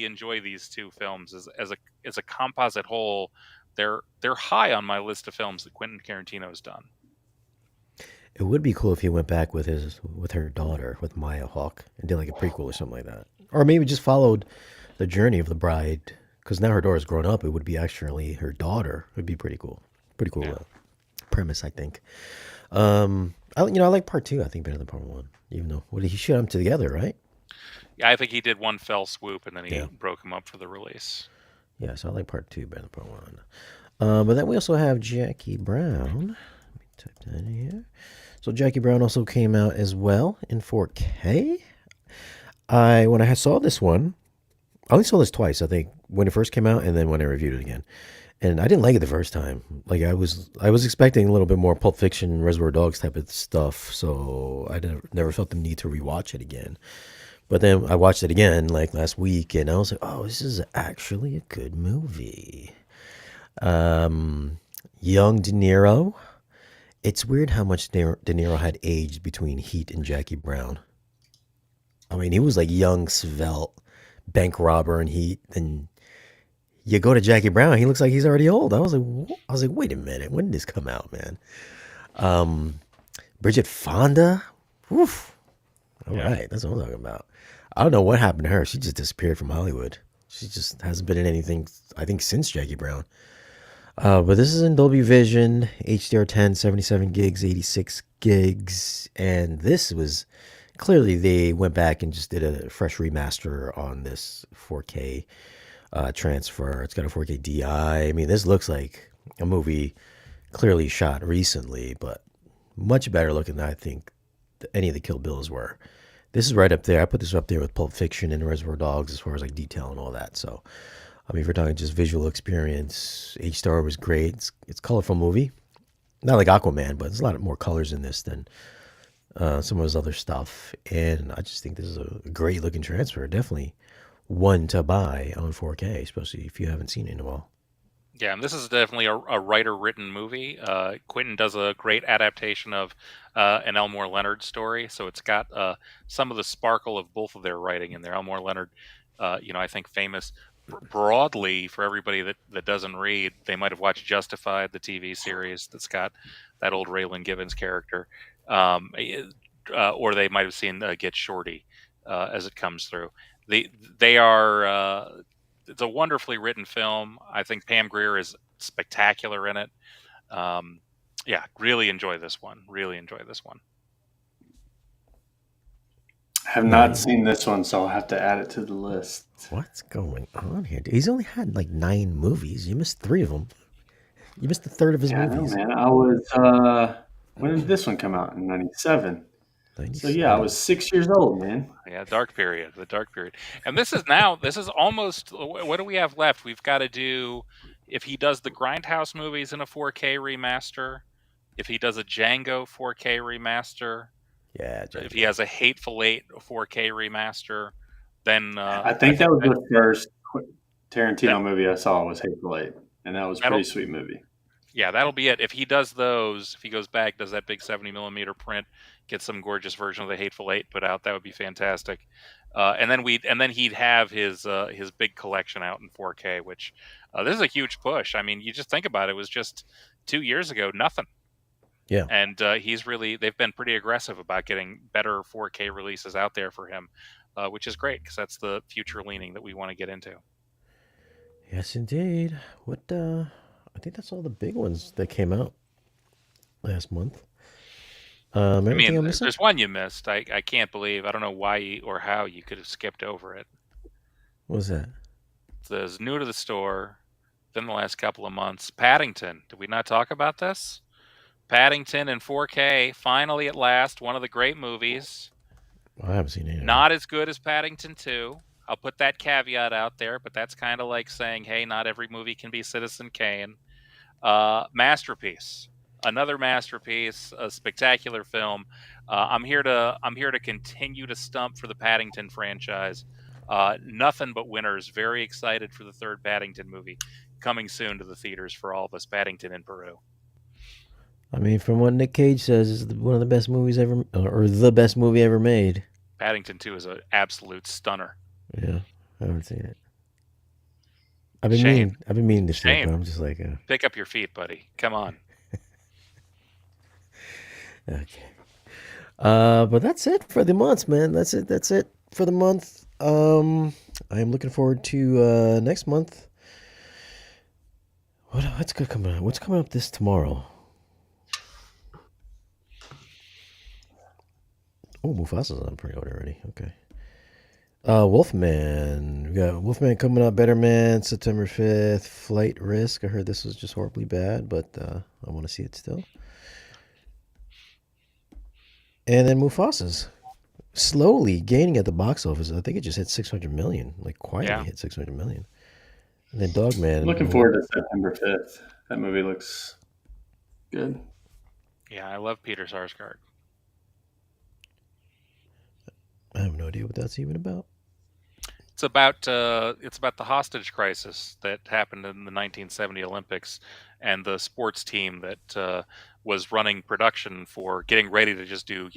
enjoy these two films as a composite whole. They're high on my list of films that Quentin Tarantino has done. It would be cool if he went back with her daughter, with Maya Hawke, and did like a prequel or something like that, or maybe just followed the journey of the bride. Because now her daughter's grown up, it would be actually her daughter. It would be pretty cool. Pretty cool premise, I think. I like part 2. I think better than part 1. Even though he shot them together, right? Yeah, I think he did one fell swoop and then he broke them up for the release. Yeah, so I like part 2 better than part 1. But then we also have Jackie Brown. Let me type that in here. So Jackie Brown also came out as well in 4K. When I saw this one, I only saw this twice, I think, when it first came out and then when I reviewed it again. And I didn't like it the first time. Like I was expecting a little bit more Pulp Fiction, Reservoir Dogs type of stuff, so I never felt the need to rewatch it again. But then I watched it again like last week, and I was like, oh, this is actually a good movie. Young De Niro. It's weird how much De Niro had aged between Heat and Jackie Brown. I mean, he was like young, svelte bank robber in Heat, and you go to Jackie Brown, he looks like he's already old. I was like, wait a minute, when did this come out, man? Bridget Fonda, woof. All right, that's what I'm talking about. I don't know what happened to her. She just disappeared from Hollywood. She just hasn't been in anything, I think, since Jackie Brown. But this is in Dolby Vision, HDR10, 77 gigs, 86 gigs, and this was clearly they went back and just did a fresh remaster on this 4K transfer. It's got a 4K DI. I mean, this looks like a movie clearly shot recently, but much better looking than I think any of the Kill Bills were. This is right up there. I put this up there with Pulp Fiction and Reservoir Dogs as far as like detail and all that. So, I mean, if we're talking just visual experience, H-Star was great. It's a colorful movie. Not like Aquaman, but there's a lot more colors in this than some of his other stuff. And I just think this is a great looking transfer. Definitely one to buy on 4K, especially if you haven't seen it in a while. Yeah, and this is definitely a writer-written movie. Quentin does a great adaptation of an Elmore Leonard story, so it's got some of the sparkle of both of their writing in there. Elmore Leonard, I think famous broadly for everybody that doesn't read. They might have watched Justified, the TV series that's got that old Raylan Givens character, or they might have seen Get Shorty as it comes through. They are. It's a wonderfully written film. I think Pam Grier is spectacular in it. Yeah, really enjoy this one. Really enjoy this one. I have not seen this one, so I'll have to add it to the list. What's going on here? He's only had like 9 movies. You missed 3 of them. You missed a third of his movies. I know, man. I was. When did this one come out? In '97. So yeah, I was 6 years old, man. Yeah, the dark period. And this is almost, what do we have left? We've got to do, if he does the Grindhouse movies in a 4K remaster, if he does a Django 4K remaster, yeah, Django. If he has a Hateful Eight 4K remaster, then I think that was the first Tarantino movie I saw was Hateful Eight, and that was a pretty sweet movie. Yeah, that'll be it. If he does those, if he goes back, does that big 70mm print, get some gorgeous version of the Hateful Eight put out, that would be fantastic. And then he'd have his big collection out in 4K, which this is a huge push. I mean, you just think about it. It was just 2 years ago, nothing. Yeah. And they've been pretty aggressive about getting better 4K releases out there for him, which is great because that's the future leaning that we want to get into. Yes, indeed. I think that's all the big ones that came out last month. I mean, there's one you missed. I can't believe. I don't know why or how you could have skipped over it. What was that? It's new to the store within the last couple of months. Paddington. Did we not talk about this? Paddington in 4K, finally at last, one of the great movies. Well, I haven't seen it. Not as good as Paddington 2. I'll put that caveat out there, but that's kind of like saying, hey, not every movie can be Citizen Kane. Masterpiece. Another masterpiece, a spectacular film. I'm here to continue to stump for the Paddington franchise. Nothing but winners. Very excited for the third Paddington movie coming soon to the theaters for all of us. Paddington in Peru. I mean, from what Nick Cage says, is one of the best movies ever, or the best movie ever made. Paddington 2 is an absolute stunner. Yeah, I haven't seen it. I've been meaning to see it, but I'm just like, pick up your feet, buddy. Come on. Okay. But that's it for the month, man. That's it for the month. I am looking forward to next month. What's good coming up? What's coming up this tomorrow? Oh, Mufasa's on pre-order already. Okay. Wolfman. We got Wolfman coming up. Better Man, September 5th. Flight Risk. I heard this was just horribly bad, but I want to see it still. And then Mufasa's slowly gaining at the box office. I think it just hit 600 million. Like quietly hit 600 million. And then Dogman. Looking forward to September 5th. That movie looks good. Yeah, I love Peter Sarsgaard. I have no idea what that's even about. It's about the hostage crisis that happened in the 1970 Olympics, and the sports team that was running production for getting ready to just do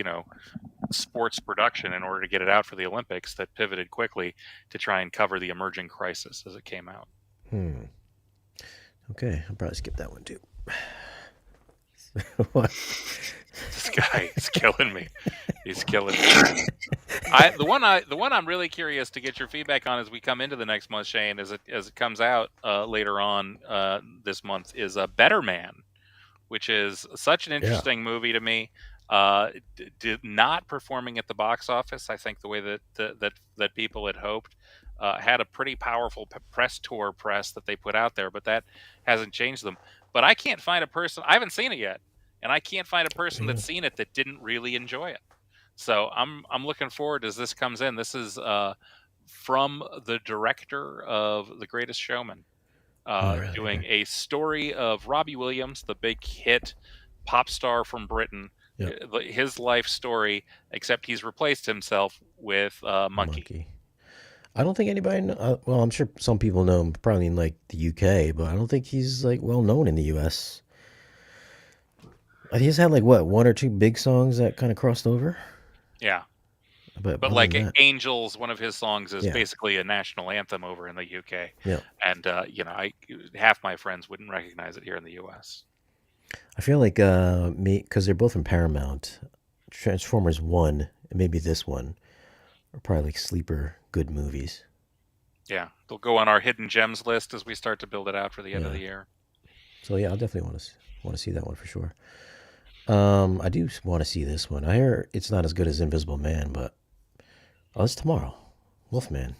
sports production in order to get it out for the Olympics, that pivoted quickly to try and cover the emerging crisis as it came out. Okay, I'll probably skip that one too. This guy is killing me. He's killing me. The one I'm really curious to get your feedback on as we come into the next month, Shane, as it comes out later on this month, is Better Man, which is such an interesting movie to me. Did not performing at the box office, I think, the way that people had hoped. Had a pretty powerful press tour that they put out there, but that hasn't changed them. but I can't find a person. I haven't seen it yet, and I can't find a person Yeah. that's seen it that didn't really enjoy it. So I'm looking forward as this comes in. This is from the director of The Greatest Showman, Oh, really? doing Okay. a story of Robbie Williams, the big hit pop star from Britain, Yep. his life story, except he's replaced himself with Monkey. Monkey. I don't think anybody. Well, I'm sure some people know him probably in like the UK, but I don't think he's like well known in the US. He's had like what, one or two big songs that kind of crossed over. Yeah. But But other like than that, Angels, one of his songs is Yeah. basically a national anthem over in the UK. Yeah. And half my friends wouldn't recognize it here in the US. I feel like because they're both from Paramount, Transformers 1 and maybe this one are probably like sleeper good movies. Yeah, they'll go on our hidden gems list as we start to build it out for the end of the year. So yeah, I'll definitely want to see that one for sure. I do want to see this one. I hear it's not as good as Invisible Man, but it's tomorrow. Wolfman.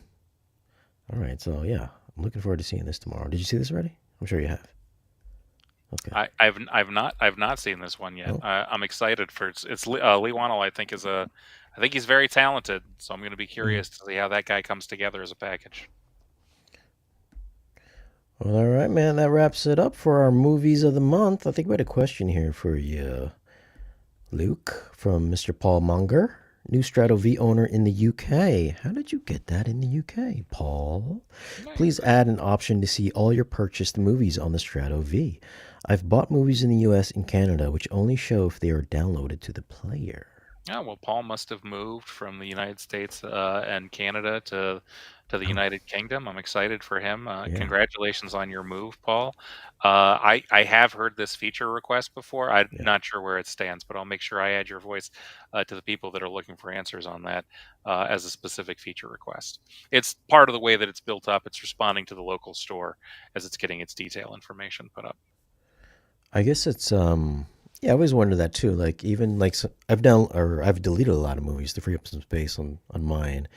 All right, so yeah, I'm looking forward to seeing this tomorrow. Did you see this already? I'm sure you have. Okay. I've not seen this one yet. Oh. I'm excited for it's Lee Wannell. I think he's very talented. So I'm going to be curious to see how that guy comes together as a package. Well, all right, man. That wraps it up for our movies of the month. I think we had a question here for you, Luke, from Mr. Paul Munger, new Strato V owner in the UK. How did you get that in the UK, Paul? Please add an option to see all your purchased movies on the Strato V. I've bought movies in the US and Canada, which only show if they are downloaded to the player. Yeah, well, Paul must have moved from the United States and Canada to the United Kingdom. I'm excited for him. Congratulations on your move, Paul. I have heard this feature request before. I'm not sure where it stands, but I'll make sure I add your voice to the people that are looking for answers on that as a specific feature request. It's part of the way that it's built up. It's responding to the local store as it's getting its detail information put up. I guess it's I always wonder that too. Like even like I've deleted a lot of movies to free up some space on mine,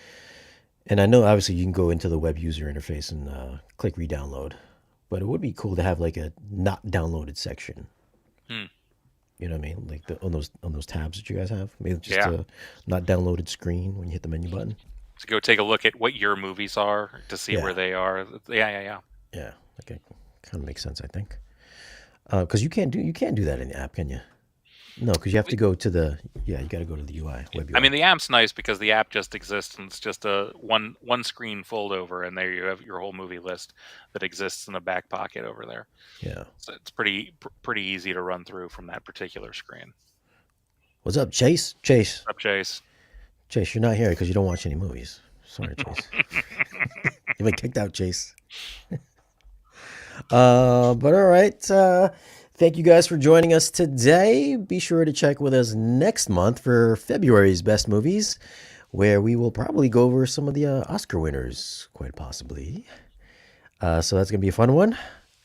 and I know obviously you can go into the web user interface and click re-download, but it would be cool to have like a not downloaded section. You know what I mean? Like on those tabs that you guys have, maybe just a not downloaded screen when you hit the menu button. To go take a look at what your movies are to see where they are. Yeah. Yeah, okay, kind of makes sense, I think. Because you can't do that in the app, can you? No, because you have to go to you got to go to the UI, web UI. I mean, the app's nice because the app just exists and it's just a one screen fold over, and there you have your whole movie list that exists in the back pocket over there. Yeah, so it's pretty easy to run through from that particular screen. What's up, Chase? Chase. What's up, Chase? Chase, you're not here because you don't watch any movies. Sorry, Chase. You've been kicked out, Chase. But all right. Thank you guys for joining us today. Be sure to check with us next month for February's best movies, where we will probably go over some of the Oscar winners, quite possibly. So that's going to be a fun one.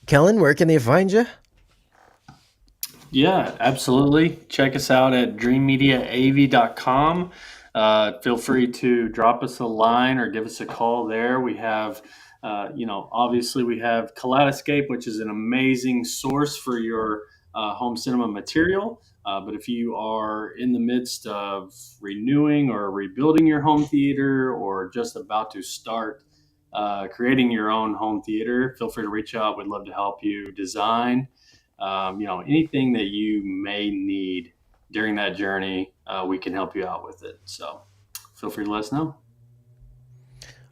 Kellen, where can they find you? Yeah, absolutely. Check us out at dreammediaav.com. Feel free to drop us a line or give us a call there. We have, obviously we have Kaleidoscape, which is an amazing source for your home cinema material. But if you are in the midst of renewing or rebuilding your home theater or just about to start creating your own home theater, feel free to reach out. We'd love to help you design. Anything that you may need during that journey, we can help you out with it. So feel free to let us know.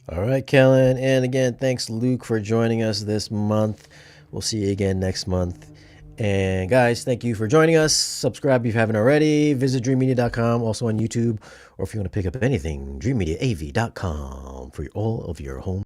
All right, Kellen. And again, thanks, Luke, for joining us this month. We'll see you again next month. And guys, thank you for joining us. Subscribe if you haven't already. Visit dreammedia.com, also on YouTube. Or if you want to pick up anything, dreammediaav.com for all of your home